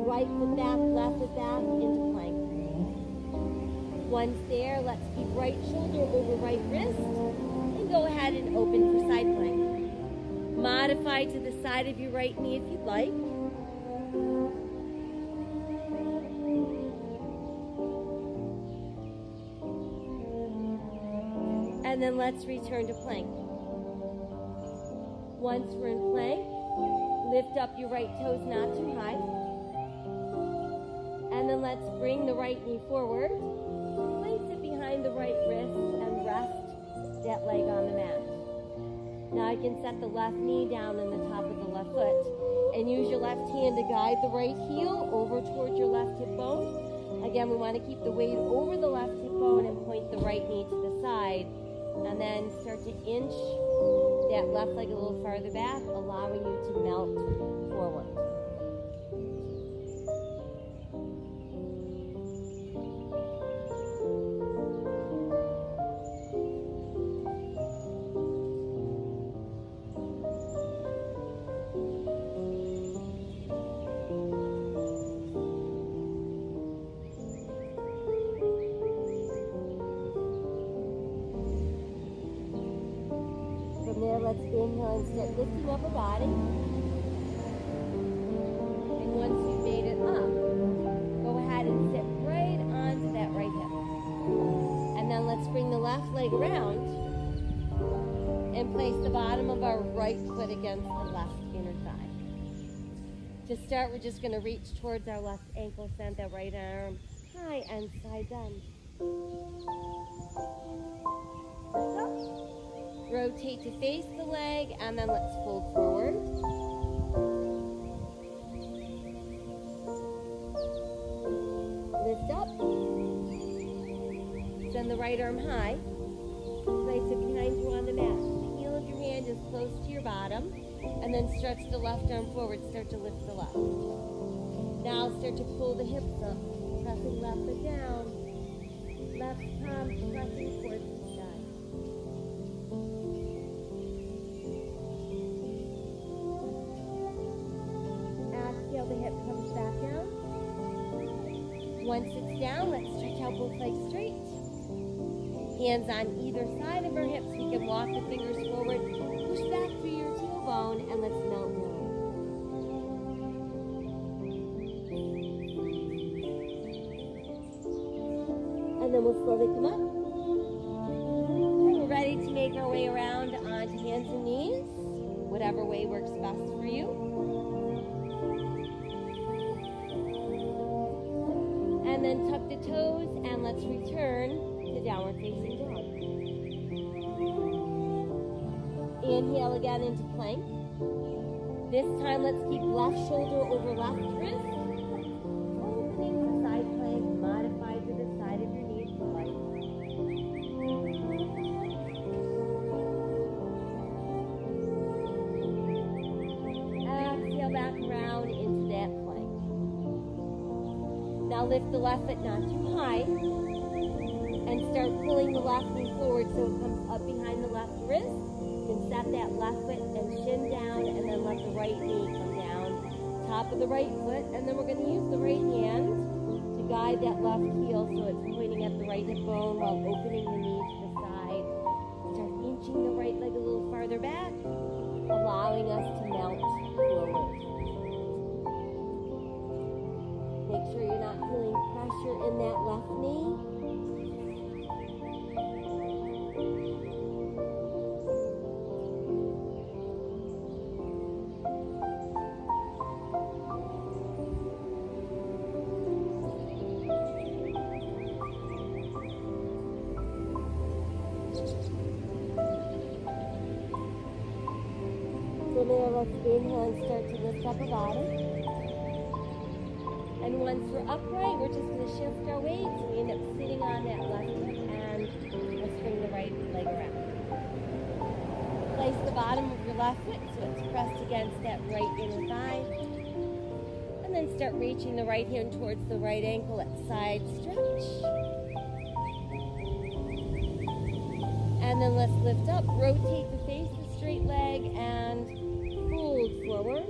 Right foot back, left foot back into plank. Once there, let's keep right shoulder over right wrist and go ahead and open for side plank. Modify to the side of your right knee if you'd like. And then let's return to plank. Once we're in plank, lift up your right toes not too high. And then let's bring the right knee forward. Place it behind the right wrist and rest that leg on the mat. Now I can set the left knee down in the top of the left foot and use your left hand to guide the right heel over towards your left hip bone. Again, we want to keep the weight over the left hip bone and point the right knee to the side. And then start to inch that left leg a little farther back, allowing you to melt forward. From there, let's inhale and start lifting up our body. And once you've made it up, go ahead and sit right onto that right hip. And then let's bring the left leg around and place the bottom of our right foot against the left inner thigh. To start, we're just going to reach towards our left ankle, send that right arm high and side bend. Rotate to face the leg, and then let's fold forward. Lift up. Send the right arm high. Place it behind you on the mat. The heel of your hand is close to your bottom, and then stretch the left arm forward. Start to lift the left. Now start to pull the hips up, pressing left foot down. Left palm pressing towards the sky. Once it's down, let's stretch out both legs straight. Hands on either side of our hips. We can walk the fingers forward. Push back through your tailbone and let's melt down. And then we'll slowly come up. And we're ready to make our way around onto hands and knees. Whatever way works best for you. And then tuck the toes and let's return to downward facing dog. Inhale again into plank. This time let's keep left shoulder over left wrist. Opening to side plank, modify to the side of your knee if you like. Exhale back around into that plank. Now lift the left foot not too high and start pulling the left knee forward so it comes up behind the left wrist. You can set that left foot and shin down and then let the right knee come down. Top of the right foot, and then we're going to use the right hand to guide that left heel so it's pointing at the right hip bone while opening the knee to the side. Start inching the right leg a little farther back, allowing us to melt forward. Make sure you're not feeling pressure in that left knee. From there, let's inhale and start to lift up our bottom. And once we're upright, we're just going to shift our weight. So we end up sitting on that left hip and let's bring the right leg around. Place the bottom of your left foot so it's pressed against that right inner thigh. And then start reaching the right hand towards the right ankle. Let's side stretch. And then let's lift up, rotate the face, the straight leg, and fold forward.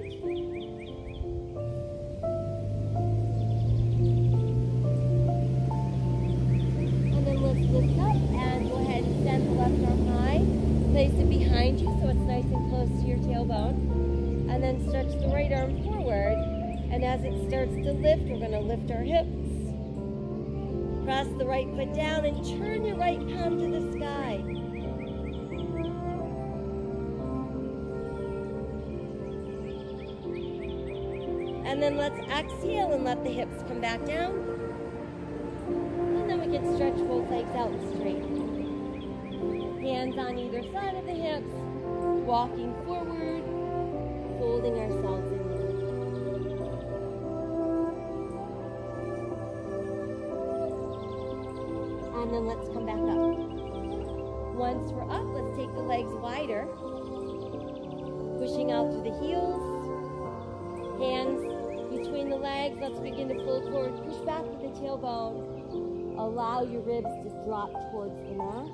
And then let's lift up and go ahead and extend the left arm high. Place it behind you so it's nice and close to your tailbone. And then stretch the right arm forward. And as it starts to lift, we're going to lift our hips. Cross the right foot down and turn your right palm to the sky. And then let's exhale and let the hips come back down. And then we can stretch both legs out straight. Hands on either side of the hips, walking forward, folding ourselves in. And then let's come back up. Once we're up, let's take the legs wider, pushing out through the heels, hands between the legs. Let's begin to fold forward, push back with the tailbone. Allow your ribs to drop towards the mat.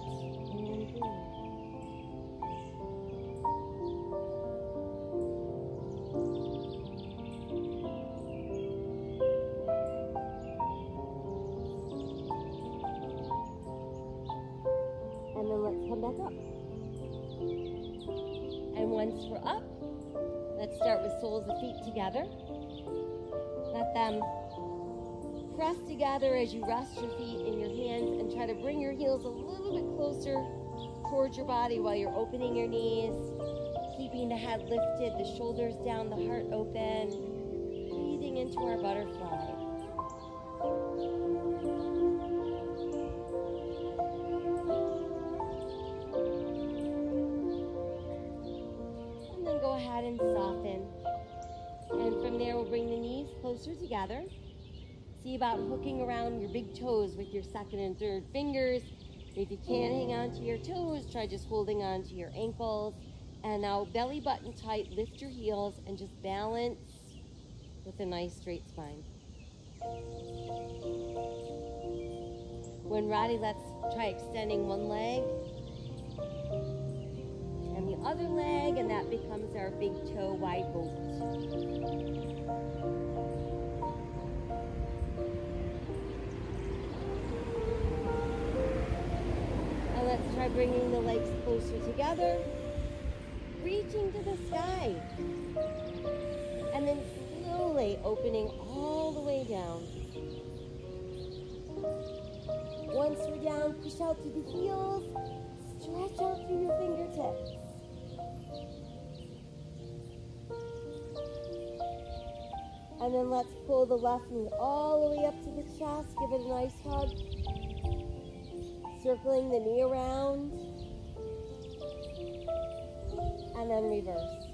And breathe. And then let's come back up. And once we're up, let's start with soles of feet together. Let them press together as you rest your feet in your hands and try to bring your heels a little bit closer towards your body while you're opening your knees, keeping the head lifted, the shoulders down, the heart open, breathing into our butterfly. And then go ahead and soften. And from there, we'll bring the knees closer together. See about hooking around your big toes with your second and third fingers. If you can't hang on to your toes, try just holding on to your ankles. And now belly button tight, lift your heels, and just balance with a nice straight spine. When ready, let's try extending one leg and the other leg, and that becomes our big toe wide boat. Try bringing the legs closer together, reaching to the sky, and then slowly opening all the way down. Once we're down, push out through the heels, stretch out through your fingertips. And then let's pull the left knee all the way up to the chest, give it a nice hug. Circling the knee around, and then reverse.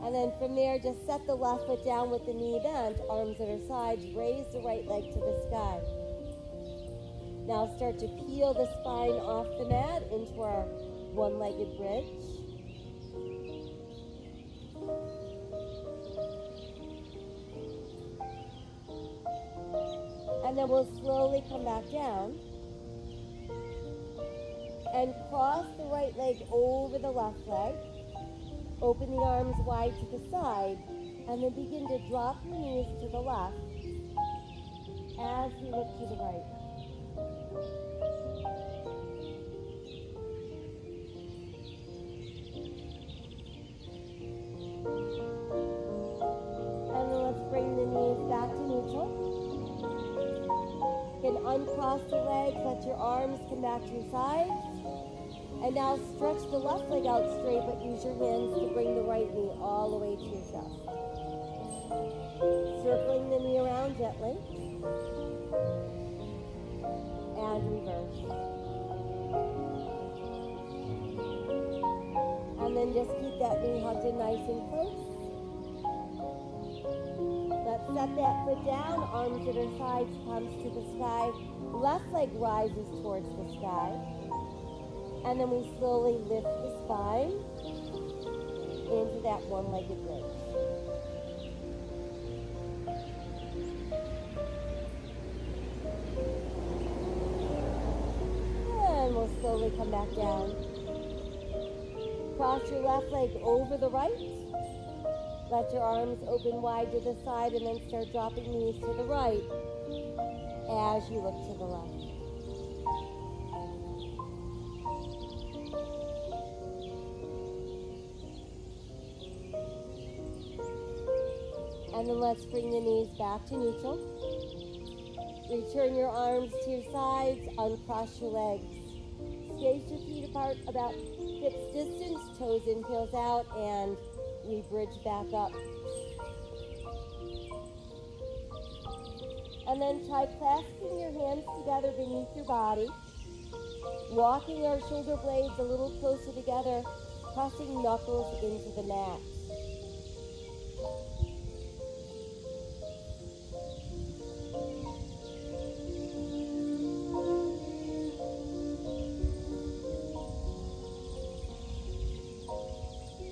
And then from there, just set the left foot down with the knee bent, arms at our sides, raise the right leg to the sky. Now start to peel the spine off the mat into our one-legged bridge. And then we'll slowly come back down and cross the right leg over the left leg. Open the arms wide to the side and then begin to drop your knees to the left as we look to the right. And then let's bring the knees back to neutral. You can uncross the legs, let your arms come back to your sides. And now stretch the left leg out straight, but use your hands to bring the right knee all the way to your chest. Circling the knee around gently. And reverse. And then just keep that knee hugged in nice and close. Let's set that foot down, arms at our sides, palms to the sky. Left leg rises towards the sky. And then we slowly lift the spine into that one-legged bridge. And we'll slowly come back down. Cross your left leg over the right. Let your arms open wide to the side and then start dropping knees to the right as you look to the left. And then let's bring the knees back to neutral. Return your arms to your sides, uncross your legs. Space your feet apart about hips distance, toes in, heels out, and we bridge back up. And then try clasping your hands together beneath your body, walking our shoulder blades a little closer together, pressing knuckles into the mat.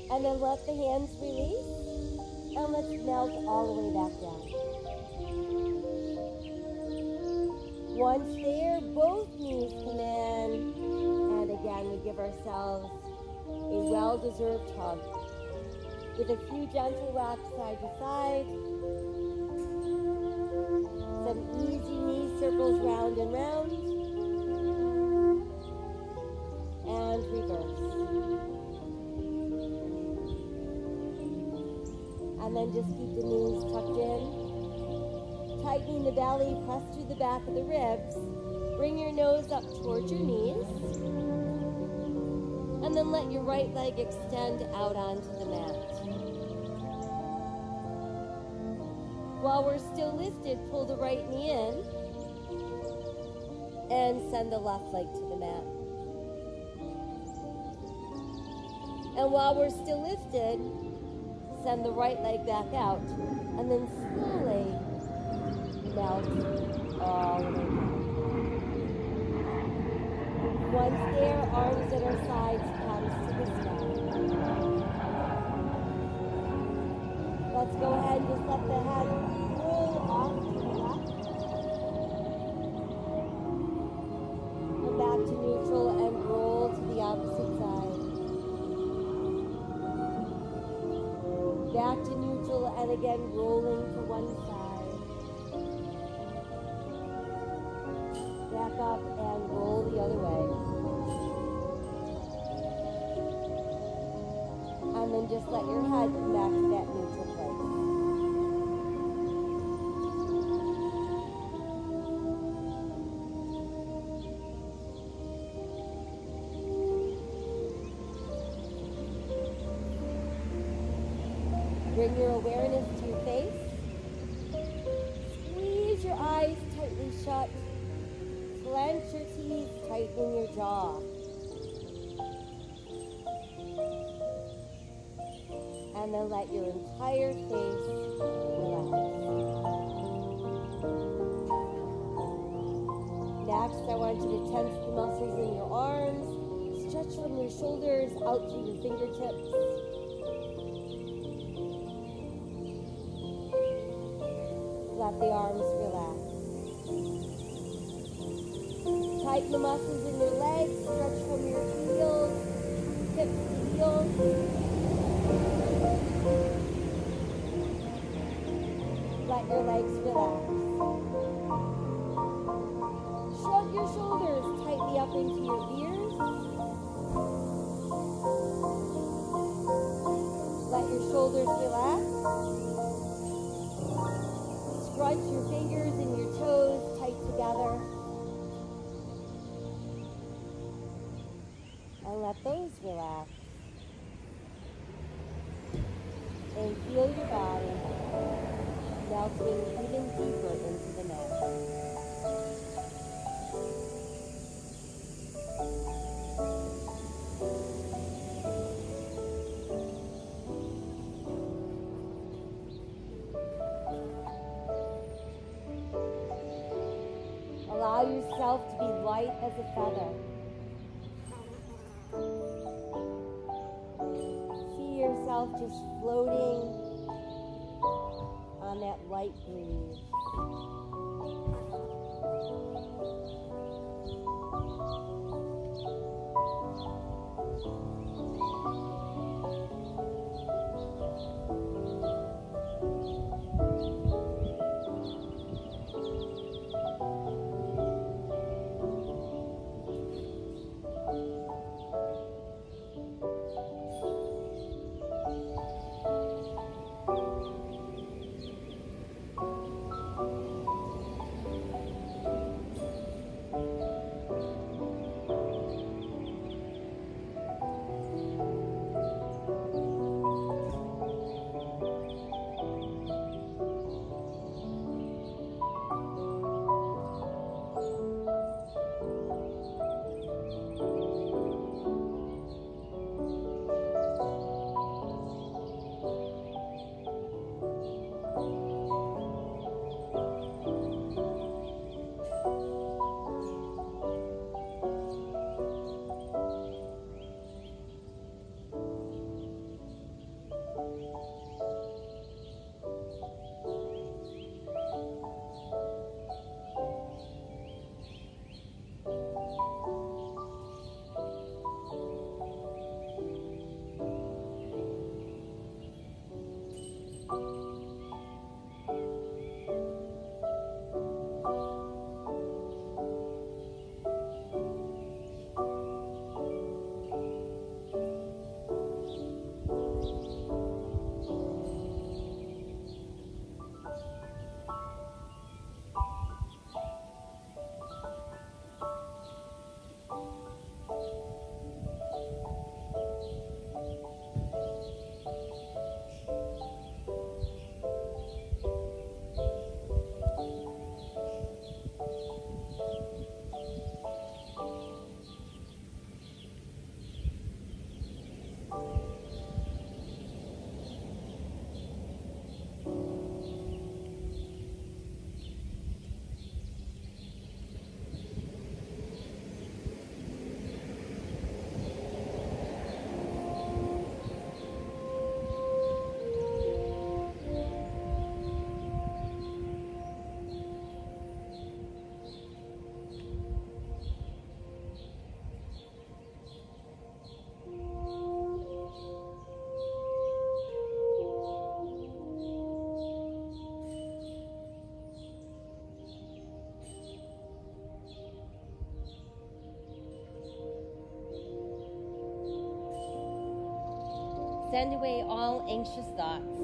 And then let the hands release, and let's melt all the way back down. Once there, both knees come in, and again we give ourselves a well-deserved hug with a few gentle rocks side to side, some easy knee circles round and round, and reverse. And then just keep the knees tucked in. Tightening the belly, press through the back of the ribs. Bring your nose up towards your knees. And then let your right leg extend out onto the mat. While we're still lifted, pull the right knee in and send the left leg to the mat. And while we're still lifted, send the right leg back out, and then slowly melt all the way down. Once there, arms at our sides, palms to the sky. Let's go ahead and just let the head roll off to the left. Come back to neutral and roll to the opposite side. Back to neutral and again rolling to one side. up and roll the other way. And then just let your head come back to that neutral place. Bring your awareness to your face. Squeeze your eyes tightly shut. Clench your teeth, tighten your jaw. And then let your entire face relax. Next, I want you to tense the muscles in your arms. Stretch from your shoulders out to your fingertips. Let the arms relax. Tighten the muscles in your legs. Stretch from your heels, hips to heels. Let your legs relax. Shrug your shoulders tightly up into your ears. Let your shoulders relax. Scrunch your fingers and your toes tight together. And let those relax. And feel your body melting even deeper into the mat. Allow yourself to be light as a feather. See yourself just floating on that light breeze. Send away all anxious thoughts.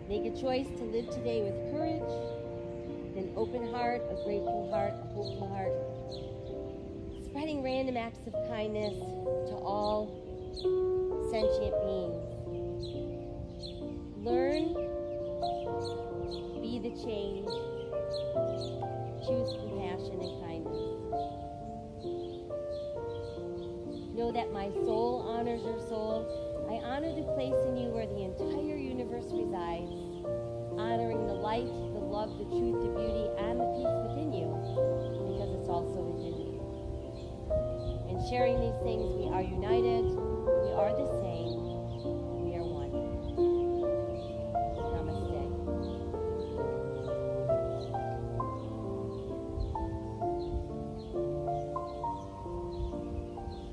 Make a choice to live today with courage, an open heart, a grateful heart, a hopeful heart. Spreading random acts of kindness to all sentient beings. Learn, be the change, choose compassion and kindness. Know that my soul honors your soul. I honor the place in you where the entire universe resides, honoring the light, the love, the truth, the beauty, and the peace within you, because it's also within me. In sharing these things, we are united, we are the same.